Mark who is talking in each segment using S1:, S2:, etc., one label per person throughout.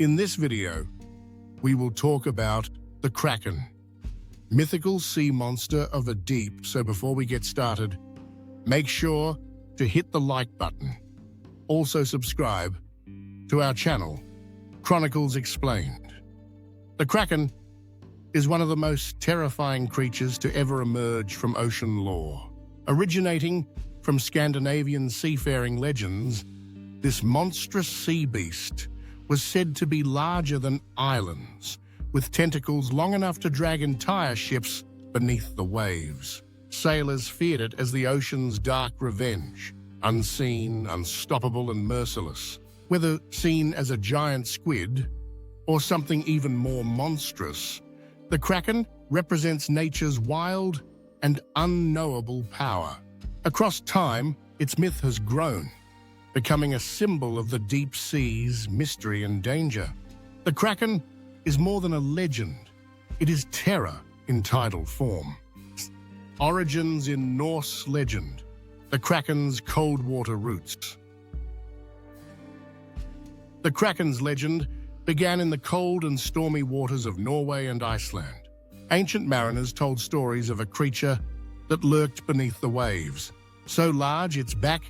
S1: In this video, we will talk about the Kraken, mythical sea monster of the deep. So before we get started, make sure to hit the like button. Also subscribe to our channel, Chronicles Explained. The Kraken is one of the most terrifying creatures to ever emerge from ocean lore. Originating from Scandinavian seafaring legends, this monstrous sea beast was said to be larger than islands, with tentacles long enough to drag entire ships beneath the waves. Sailors feared it as the ocean's dark revenge, unseen, unstoppable, and merciless. Whether seen as a giant squid or something even more monstrous, the Kraken represents nature's wild and unknowable power. Across time, its myth has grown, becoming a symbol of the deep sea's mystery and danger. The Kraken is more than a legend. It is terror in tidal form. Origins in Norse legend, the Kraken's cold water roots. The Kraken's legend began in the cold and stormy waters of Norway and Iceland. Ancient mariners told stories of a creature that lurked beneath the waves, so large its back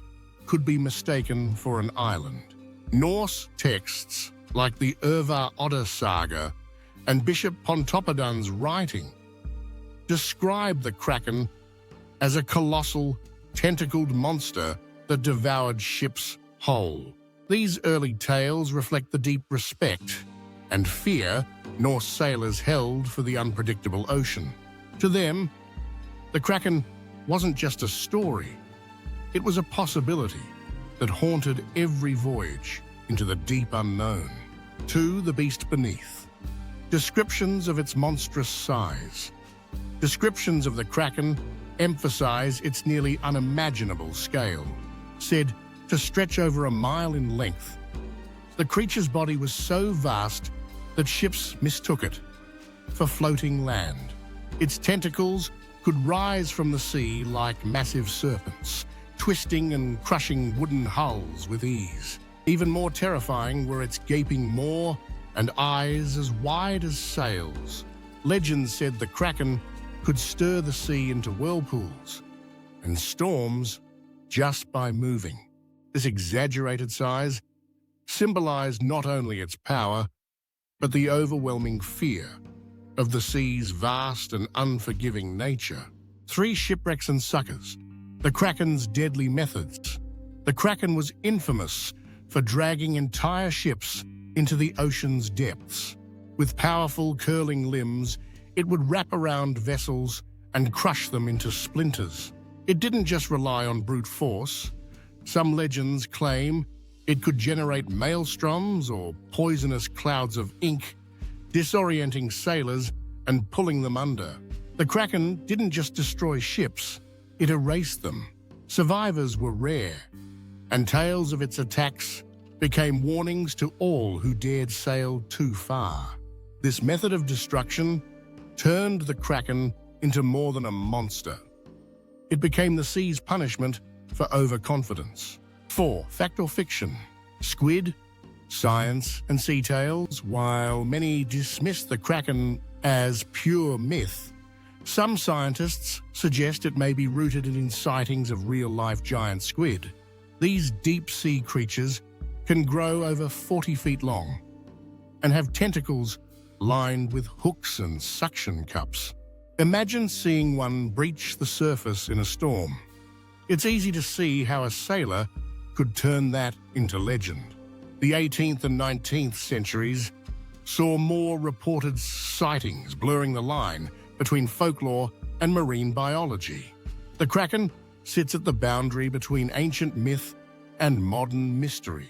S1: could be mistaken for an island. Norse texts like the Otter saga and Bishop Pontoppidan's writing describe the Kraken as a colossal, tentacled monster that devoured ships whole. These early tales reflect the deep respect and fear Norse sailors held for the unpredictable ocean. To them, the Kraken wasn't just a story. It was a possibility that haunted every voyage into the deep unknown. To the beast beneath. Descriptions of its monstrous size. Descriptions of the Kraken emphasize its nearly unimaginable scale. Said to stretch over a mile in length, the creature's body was so vast that ships mistook it for floating land. Its tentacles could rise from the sea like massive serpents, twisting and crushing wooden hulls with ease. Even more terrifying were its gaping maw and eyes as wide as sails. Legends said the Kraken could stir the sea into whirlpools and storms just by moving. This exaggerated size symbolized not only its power, but the overwhelming fear of the sea's vast and unforgiving nature. 3 shipwrecks and suckers. The Kraken's deadly methods. The Kraken was infamous for dragging entire ships into the ocean's depths. With powerful curling limbs, it would wrap around vessels and crush them into splinters. It didn't just rely on brute force. Some legends claim it could generate maelstroms or poisonous clouds of ink, disorienting sailors and pulling them under. The Kraken didn't just destroy ships, it erased them. Survivors were rare, and tales of its attacks became warnings to all who dared sail too far. This method of destruction turned the Kraken into more than a monster. It became the sea's punishment for overconfidence. 4. Fact or fiction? Squid, science, and sea tales. While many dismiss the Kraken as pure myth, some scientists suggest it may be rooted in sightings of real-life giant squid. These deep-sea creatures can grow over 40 feet long and have tentacles lined with hooks and suction cups. Imagine seeing one breach the surface in a storm. It's easy to see how a sailor could turn that into legend. The 18th and 19th centuries saw more reported sightings, blurring the line between folklore and marine biology. The Kraken sits at the boundary between ancient myth and modern mystery,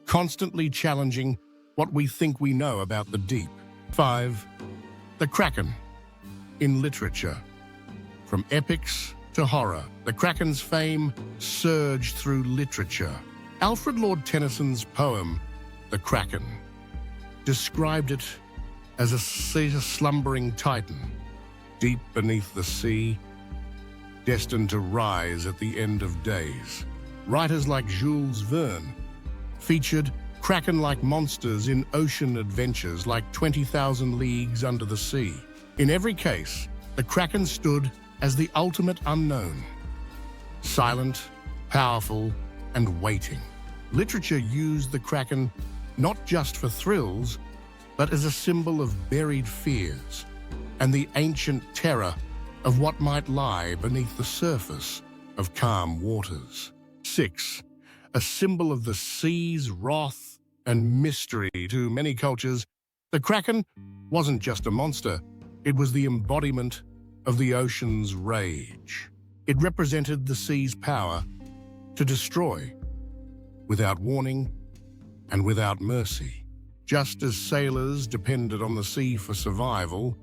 S1: constantly challenging what we think we know about the deep. 5. The Kraken in literature. From epics to horror, the Kraken's fame surged through literature. Alfred Lord Tennyson's poem, The Kraken, described it as a slumbering titan, deep beneath the sea, destined to rise at the end of days. Writers like Jules Verne featured Kraken-like monsters in ocean adventures like 20,000 Leagues Under the Sea. In every case, the Kraken stood as the ultimate unknown, silent, powerful, and waiting. Literature used the Kraken not just for thrills, but as a symbol of buried fears and the ancient terror of what might lie beneath the surface of calm waters. 6. A symbol of the sea's wrath and mystery to many cultures, the Kraken wasn't just a monster, it was the embodiment of the ocean's rage. It represented the sea's power to destroy without warning and without mercy. Just as sailors depended on the sea for survival,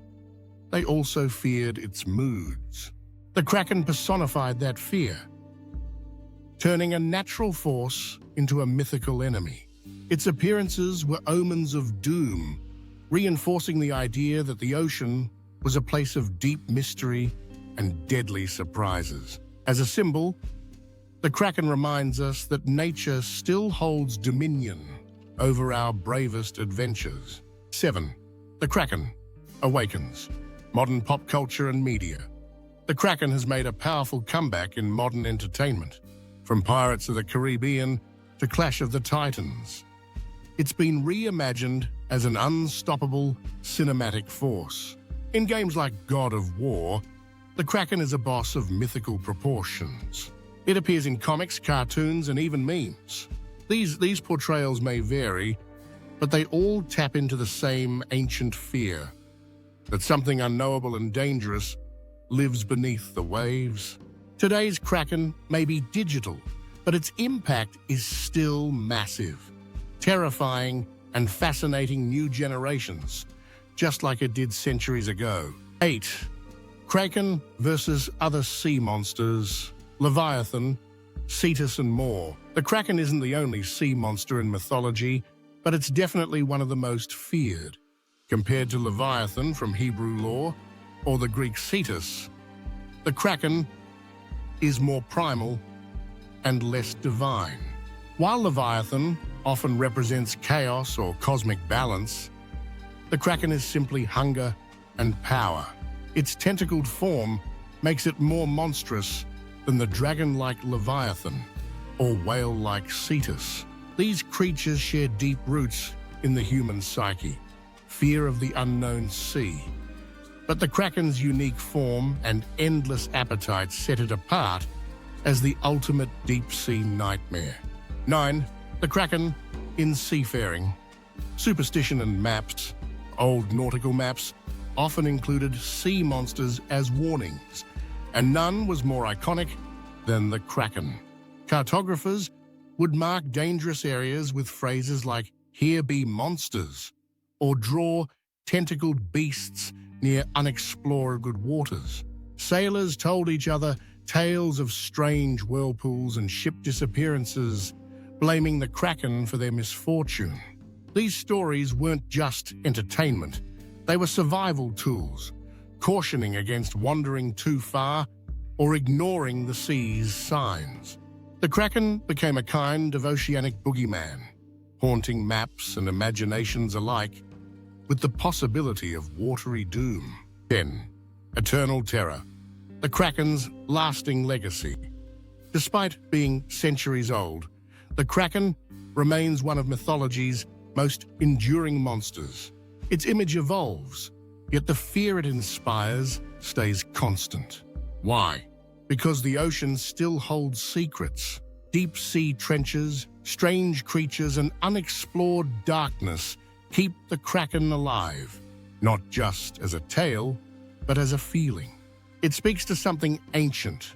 S1: they also feared its moods. The Kraken personified that fear, turning a natural force into a mythical enemy. Its appearances were omens of doom, reinforcing the idea that the ocean was a place of deep mystery and deadly surprises. As a symbol, the Kraken reminds us that nature still holds dominion over our bravest adventures. 7. The Kraken awakens modern pop culture and media. The Kraken has made a powerful comeback in modern entertainment, from Pirates of the Caribbean to Clash of the Titans. It's been reimagined as an unstoppable cinematic force. In games like God of War, the Kraken is a boss of mythical proportions. It appears in comics, cartoons, and even memes. These portrayals may vary, but they all tap into the same ancient fear, that something unknowable and dangerous lives beneath the waves. Today's Kraken may be digital, but its impact is still massive, terrifying and fascinating new generations, just like it did centuries ago. 8. Kraken versus other sea monsters, Leviathan, Cetus, and more. The Kraken isn't the only sea monster in mythology, but it's definitely one of the most feared. Compared to Leviathan from Hebrew lore or the Greek Cetus, the Kraken is more primal and less divine. While Leviathan often represents chaos or cosmic balance, the Kraken is simply hunger and power. Its tentacled form makes it more monstrous than the dragon-like Leviathan or whale-like Cetus. These creatures share deep roots in the human psyche, fear of the unknown sea. But the Kraken's unique form and endless appetite set it apart as the ultimate deep-sea nightmare. 9. The Kraken in seafaring. Superstition and maps, old nautical maps, often included sea monsters as warnings, and none was more iconic than the Kraken. Cartographers would mark dangerous areas with phrases like, "Here be monsters," or draw tentacled beasts near unexplored waters. Sailors told each other tales of strange whirlpools and ship disappearances, blaming the Kraken for their misfortune. These stories weren't just entertainment, they were survival tools, cautioning against wandering too far or ignoring the sea's signs. The Kraken became a kind of oceanic boogeyman, haunting maps and imaginations alike, with the possibility of watery doom. 10. Eternal terror. The Kraken's lasting legacy. Despite being centuries old, the Kraken remains one of mythology's most enduring monsters. Its image evolves, yet the fear it inspires stays constant. Why? Because the ocean still holds secrets. Deep-sea trenches, strange creatures, and unexplored darkness keep the Kraken alive, not just as a tale, but as a feeling. It speaks to something ancient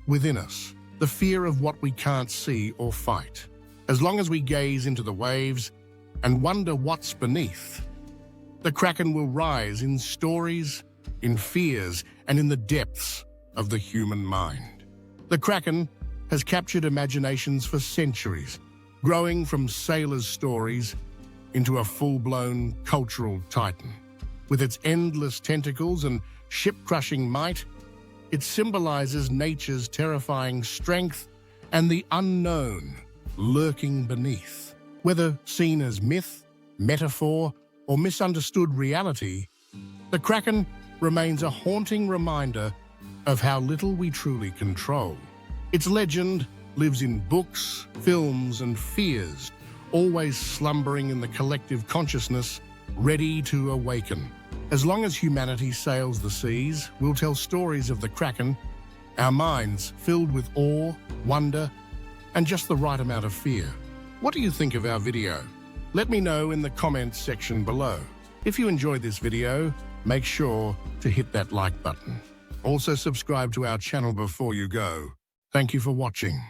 S1: within us, the fear of what we can't see or fight. As long as we gaze into the waves and wonder what's beneath, the Kraken will rise in stories, in fears, and in the depths of the human mind. The Kraken has captured imaginations for centuries, growing from sailors' stories into a full-blown cultural titan. With its endless tentacles and ship-crushing might, it symbolizes nature's terrifying strength and the unknown lurking beneath. Whether seen as myth, metaphor, or misunderstood reality, the Kraken remains a haunting reminder of how little we truly control. Its legend lives in books, films, and fears, always slumbering in the collective consciousness, ready to awaken. As long as humanity sails the seas, we'll tell stories of the Kraken, our minds filled with awe, wonder, and just the right amount of fear. What do you think of our video? Let me know in the comments section below. If you enjoyed this video, make sure to hit that like button. Also subscribe to our channel before you go. Thank you for watching.